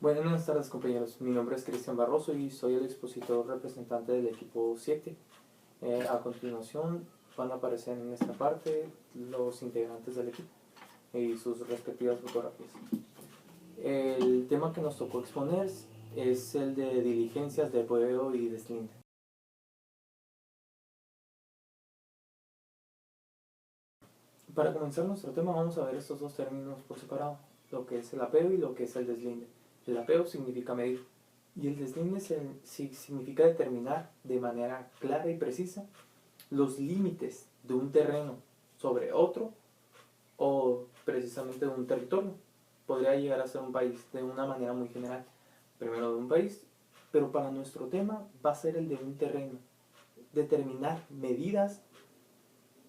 Buenas tardes, compañeros. Mi nombre es Cristian Barroso y soy el expositor representante del equipo 7. A continuación van a aparecer en esta parte los integrantes del equipo y sus respectivas fotografías. El tema que nos tocó exponer es el de diligencias de apeo y deslinde. Para comenzar nuestro tema vamos a ver estos dos términos por separado, lo que es el apeo y lo que es el deslinde. El apeo significa medir y el deslinde significa determinar de manera clara y precisa los límites de un terreno sobre otro o precisamente de un territorio. Podría llegar a ser un país de una manera muy general. Primero de un país, pero para nuestro tema va a ser el de un terreno. Determinar medidas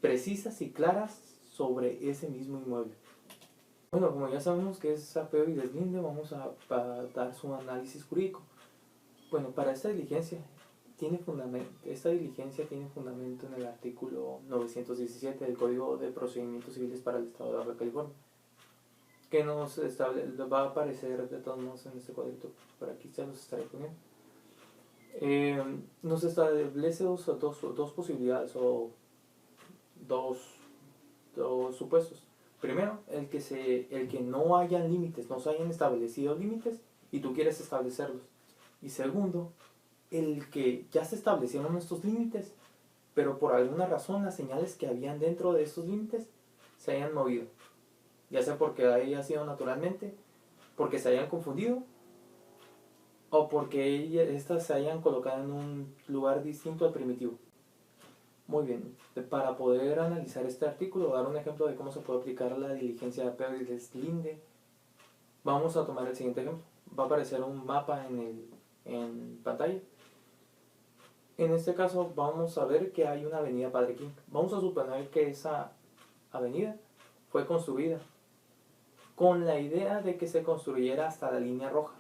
precisas y claras sobre ese mismo inmueble. Bueno, como ya sabemos que es apeo y deslinde, vamos a dar su análisis jurídico. Bueno, para esta diligencia esta diligencia tiene fundamento en el artículo 917 del Código de Procedimientos Civiles para el Estado de Baja California, que va a aparecer de todos modos en este cuadrito, por aquí se los estaré poniendo. Nos establece dos posibilidades o dos supuestos. Primero, el que no hayan límites, no se hayan establecido límites y tú quieres establecerlos. Y segundo, el que ya se establecieron estos límites, pero por alguna razón las señales que habían dentro de estos límites se hayan movido. Ya sea porque haya sido naturalmente, porque se hayan confundido, o porque estas se hayan colocado en un lugar distinto al primitivo. Muy bien, para poder analizar este artículo, dar un ejemplo de cómo se puede aplicar la diligencia de apeo y deslinde, vamos a tomar el siguiente ejemplo. Va a aparecer un mapa en pantalla. En este caso vamos a ver que hay una avenida Padre King. Vamos a suponer que esa avenida fue construida con la idea de que se construyera hasta la línea roja,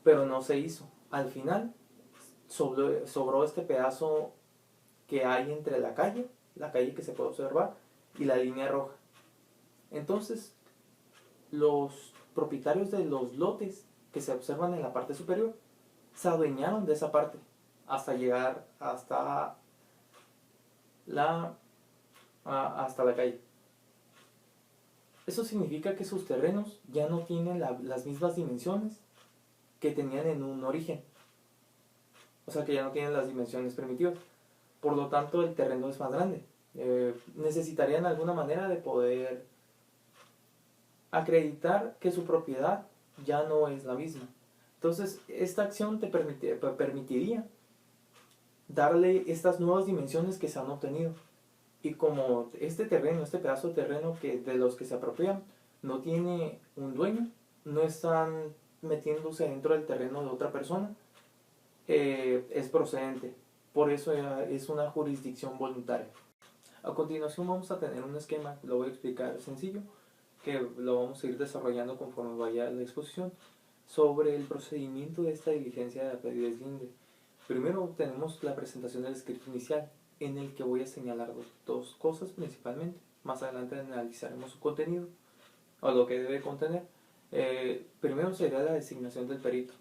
pero no se hizo. Al final sobró este pedazo que hay entre la calle que se puede observar, y la línea roja. Entonces, los propietarios de los lotes que se observan en la parte superior se adueñaron de esa parte hasta llegar hasta la calle. Eso significa que sus terrenos ya no tienen las mismas dimensiones que tenían en un origen. O sea que ya no tienen las dimensiones primitivas. Por lo tanto, el terreno es más grande. Necesitarían alguna manera de poder acreditar que su propiedad ya no es la misma. Entonces, esta acción te permitiría darle estas nuevas dimensiones que se han obtenido. Y como este pedazo de terreno de los que se apropian, no tiene un dueño, no están metiéndose dentro del terreno de otra persona, es procedente. Por eso es una jurisdicción voluntaria. A continuación vamos a tener un esquema, lo voy a explicar sencillo, que lo vamos a ir desarrollando conforme vaya la exposición, sobre el procedimiento de esta diligencia de apeo y deslinde. Primero tenemos la presentación del escrito inicial, en el que voy a señalar dos cosas principalmente. Más adelante analizaremos su contenido, o lo que debe contener. Primero sería la designación del perito.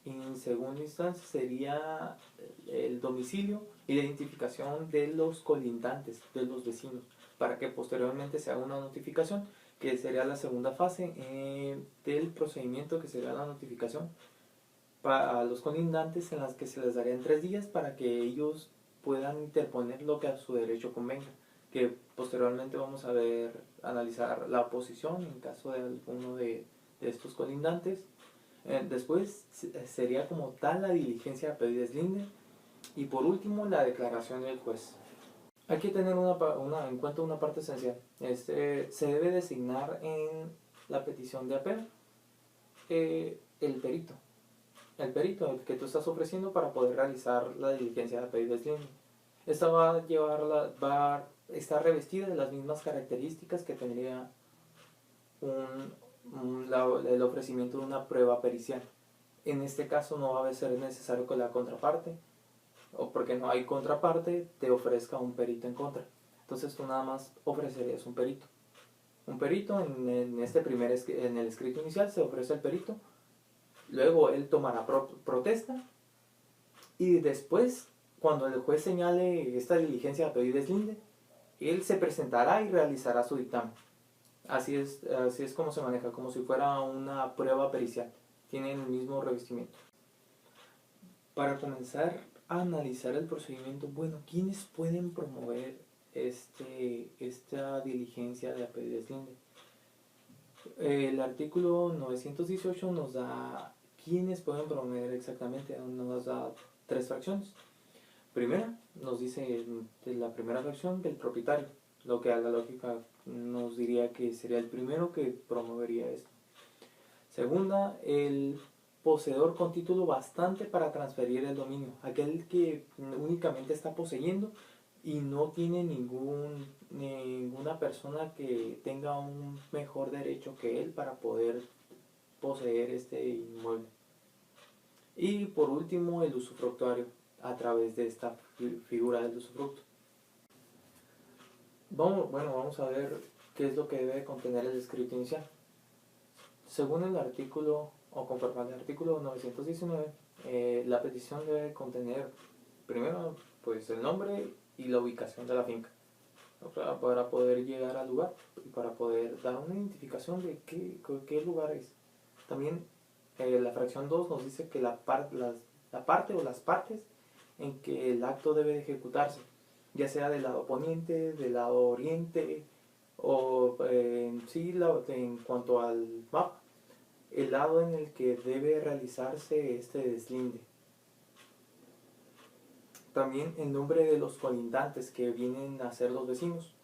En segunda instancia sería el domicilio y la identificación de los colindantes, de los vecinos, para que posteriormente se haga una notificación, que sería la segunda fase del procedimiento, que sería la notificación a los colindantes, en las que se les darían 3 días para que ellos puedan interponer lo que a su derecho convenga, que posteriormente vamos a analizar la oposición en caso de alguno de estos colindantes. Después sería como tal la diligencia de apeo y deslinde, y por último la declaración del juez. Hay que tener en cuenta una parte esencial. Se debe designar en la petición de apeo el perito. El perito, el que tú estás ofreciendo para poder realizar la diligencia de apeo y deslinde. Esta va a estar revestida de las mismas características que tendría el ofrecimiento de una prueba pericial. En este caso no va a ser necesario que la contraparte, o porque no hay contraparte, te ofrezca un perito en contra. Entonces tú nada más ofrecerías un perito. Un perito en el escrito inicial se ofrece el perito Luego él tomará protesta y después, cuando el juez señale esta diligencia a pedir deslinde, él se presentará y realizará su dictamen. Así es como se maneja, como si fuera una prueba pericial. Tienen el mismo revestimiento. Para comenzar a analizar el procedimiento, bueno, ¿quiénes pueden promover esta diligencia de pedir deslinde? El artículo 918 nos da quiénes pueden promover exactamente, nos da 3 fracciones. Primera, nos dice la primera fracción del propietario, lo que a la lógica nos diría que sería el primero que promovería esto. Segunda, el poseedor con título bastante para transferir el dominio, aquel que únicamente está poseyendo y no tiene ninguna persona que tenga un mejor derecho que él para poder poseer este inmueble. Y por último, el usufructuario, a través de esta figura del usufructo. Vamos a ver qué es lo que debe contener el escrito inicial. Según el artículo, o conforme al artículo 919, la petición debe contener primero pues el nombre y la ubicación de la finca, para poder llegar al lugar y para poder dar una identificación de qué lugar es. También la fracción 2 nos dice que la parte o las partes en que el acto debe de ejecutarse, ya sea del lado poniente, del lado oriente, o en cuanto al mapa, el lado en el que debe realizarse este deslinde. También el nombre de los colindantes que vienen a ser los vecinos,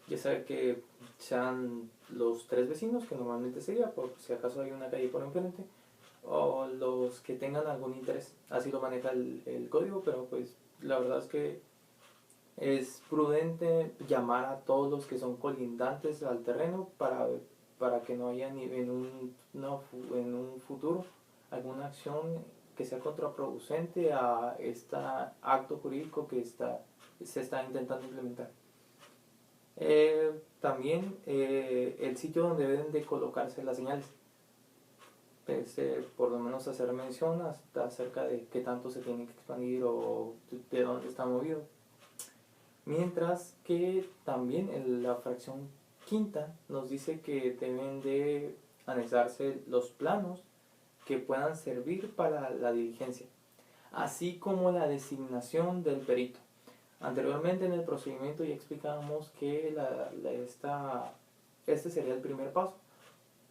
ya sea que sean los 3 vecinos, que normalmente sería, por si acaso hay una calle por enfrente, o los que tengan algún interés. Así lo maneja el código, pero pues la verdad es que es prudente llamar a todos los que son colindantes al terreno para que no haya en un futuro alguna acción que sea contraproducente a este acto jurídico que se está intentando implementar. También el sitio donde deben de colocarse las señales. Por lo menos hacer mención hasta acerca de qué tanto se tiene que expandir o de dónde está movido. Mientras que también en la fracción quinta nos dice que deben de anexarse los planos que puedan servir para la diligencia, así como la designación del perito. Anteriormente en el procedimiento ya explicábamos que este sería el primer paso,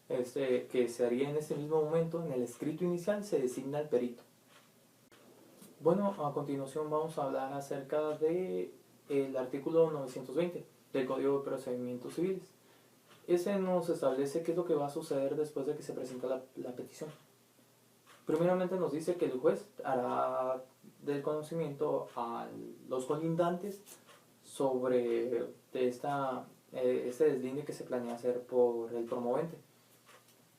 que se haría en ese mismo momento. En el escrito inicial se designa el perito. Bueno, a continuación vamos a hablar acerca de el artículo 920 del Código de Procedimientos Civiles. Ese nos establece qué es lo que va a suceder después de que se presenta la petición. Primeramente nos dice que el juez hará del conocimiento a los colindantes sobre este deslinde que se planea hacer por el promovente.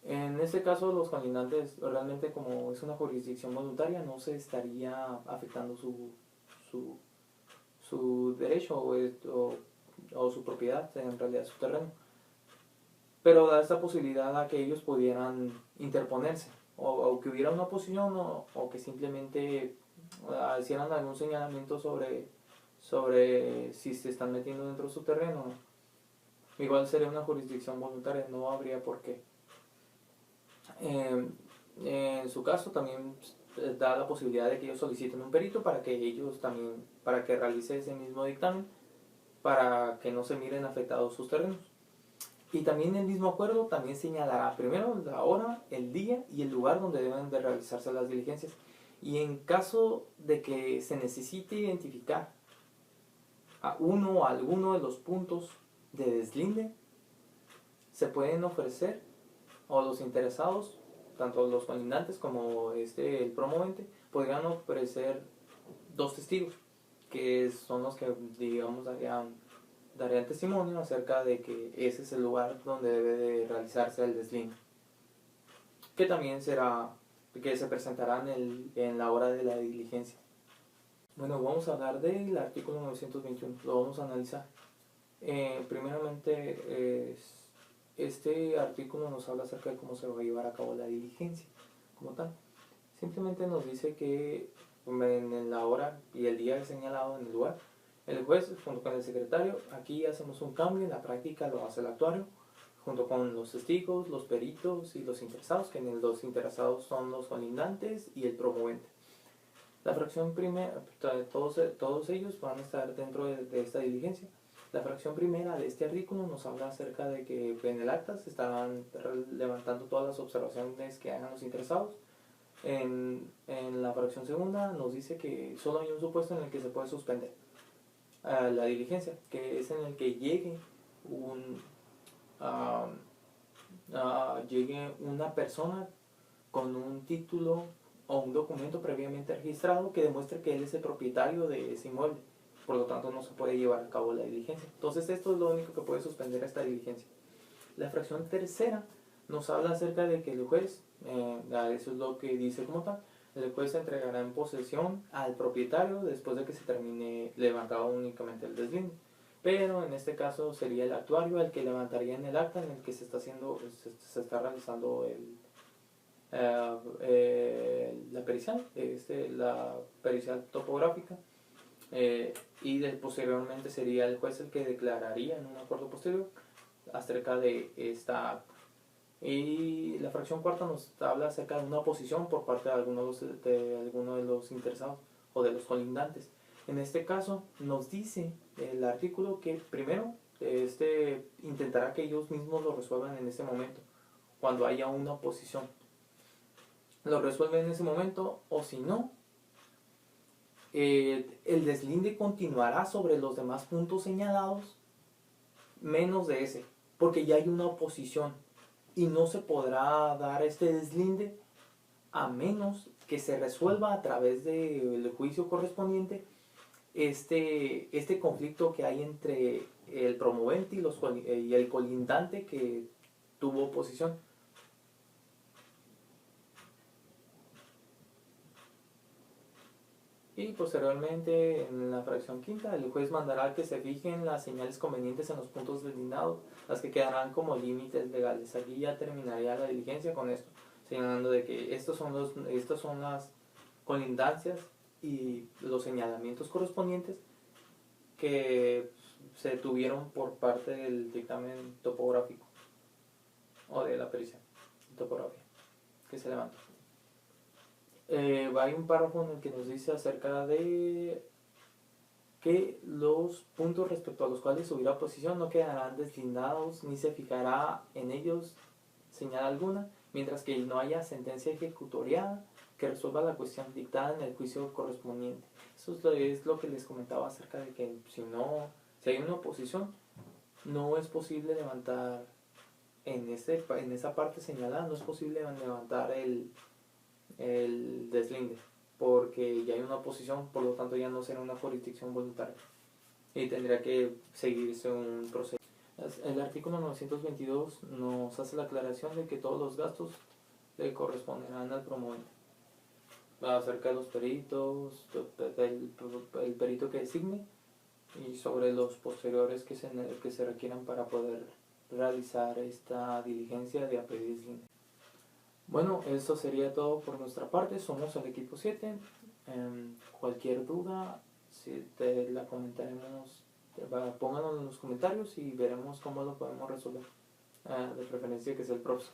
En este caso, los colindantes, realmente como es una jurisdicción voluntaria, no se estaría afectando su derecho o su propiedad, en realidad su terreno. Pero da esta posibilidad a que ellos pudieran interponerse, o que hubiera una oposición, o que simplemente hicieran algún señalamiento sobre si se están metiendo dentro de su terreno. Igual sería una jurisdicción voluntaria, no habría por qué. En su caso también da la posibilidad de que ellos soliciten un perito para que realice ese mismo dictamen, para que no se miren afectados sus terrenos. Y también el mismo acuerdo también señalará primero la hora, el día y el lugar donde deben de realizarse las diligencias. Y en caso de que se necesite identificar a uno o alguno de los puntos de deslinde, se pueden ofrecer, o los interesados, tanto los colindantes como el promovente, podrían ofrecer 2 testigos, que son los que, digamos, darían testimonio acerca de que ese es el lugar donde debe de realizarse el deslinde, que también que se presentará en la hora de la diligencia. Bueno, vamos a hablar del artículo 921, lo vamos a analizar. Primeramente, este artículo nos habla acerca de cómo se va a llevar a cabo la diligencia. como tal. Simplemente nos dice que en la hora y el día señalado en el lugar, el juez junto con el secretario, aquí hacemos un cambio, en la práctica lo hace el actuario, junto con los testigos, los peritos y los interesados, que los interesados son los colindantes y el promovente. La fracción primera, todos ellos van a estar dentro de esta diligencia. La fracción primera de este artículo nos habla acerca de que en el acta se estarán levantando todas las observaciones que hagan los interesados. En la fracción segunda nos dice que solo hay un supuesto en el que se puede suspender la diligencia, que es en el que llegue una persona con un título o un documento previamente registrado que demuestre que él es el propietario de ese inmueble. Por lo tanto, no se puede llevar a cabo la diligencia. Entonces, esto es lo único que puede suspender esta diligencia. La fracción tercera nos habla acerca de que el juez, eso es lo que dice como tal, el juez entregará en posesión al propietario después de que se termine levantado únicamente el deslinde. Pero en este caso sería el actuario el que levantaría en el acta en el que se está realizando la pericial, la pericial topográfica, posteriormente sería el juez el que declararía en un acuerdo posterior acerca de esta acta. Y la fracción cuarta nos habla acerca de una oposición por parte de alguno de los interesados o de los colindantes. En este caso nos dice el artículo que primero intentará que ellos mismos lo resuelvan en ese momento, cuando haya una oposición. Lo resuelven en ese momento, o si no, el deslinde continuará sobre los demás puntos señalados, menos de ese, porque ya hay una oposición y no se podrá dar este deslinde a menos que se resuelva a través del juicio correspondiente este conflicto que hay entre el promovente y el colindante que tuvo oposición. Y posteriormente, en la fracción quinta, el juez mandará que se fijen las señales convenientes en los puntos deslindados, las que quedarán como límites legales. Aquí ya terminaría la diligencia con esto, señalando de que estas son las colindancias y los señalamientos correspondientes que se tuvieron por parte del dictamen topográfico o de la pericia topográfica que se levanta. Hay un párrafo en el que nos dice acerca de que los puntos respecto a los cuales hubiera oposición no quedarán deslindados ni se fijará en ellos señal alguna, mientras que no haya sentencia ejecutoriada que resuelva la cuestión dictada en el juicio correspondiente. Eso es lo que les comentaba acerca de que si hay una oposición, no es posible levantar en esa parte señalada, no es posible levantar el deslinde, porque ya hay una oposición, por lo tanto ya no será una jurisdicción voluntaria y tendría que seguirse un proceso. El artículo 922 nos hace la aclaración de que todos los gastos le corresponderán al promovente acerca de los peritos, el perito que designe y sobre los posteriores que se requieran para poder realizar esta diligencia de deslinde. Bueno, eso sería todo por nuestra parte. Somos el equipo 7. Cualquier duda, si te la comentaremos, pónganlo en los comentarios y veremos cómo lo podemos resolver. De preferencia que sea el profesor.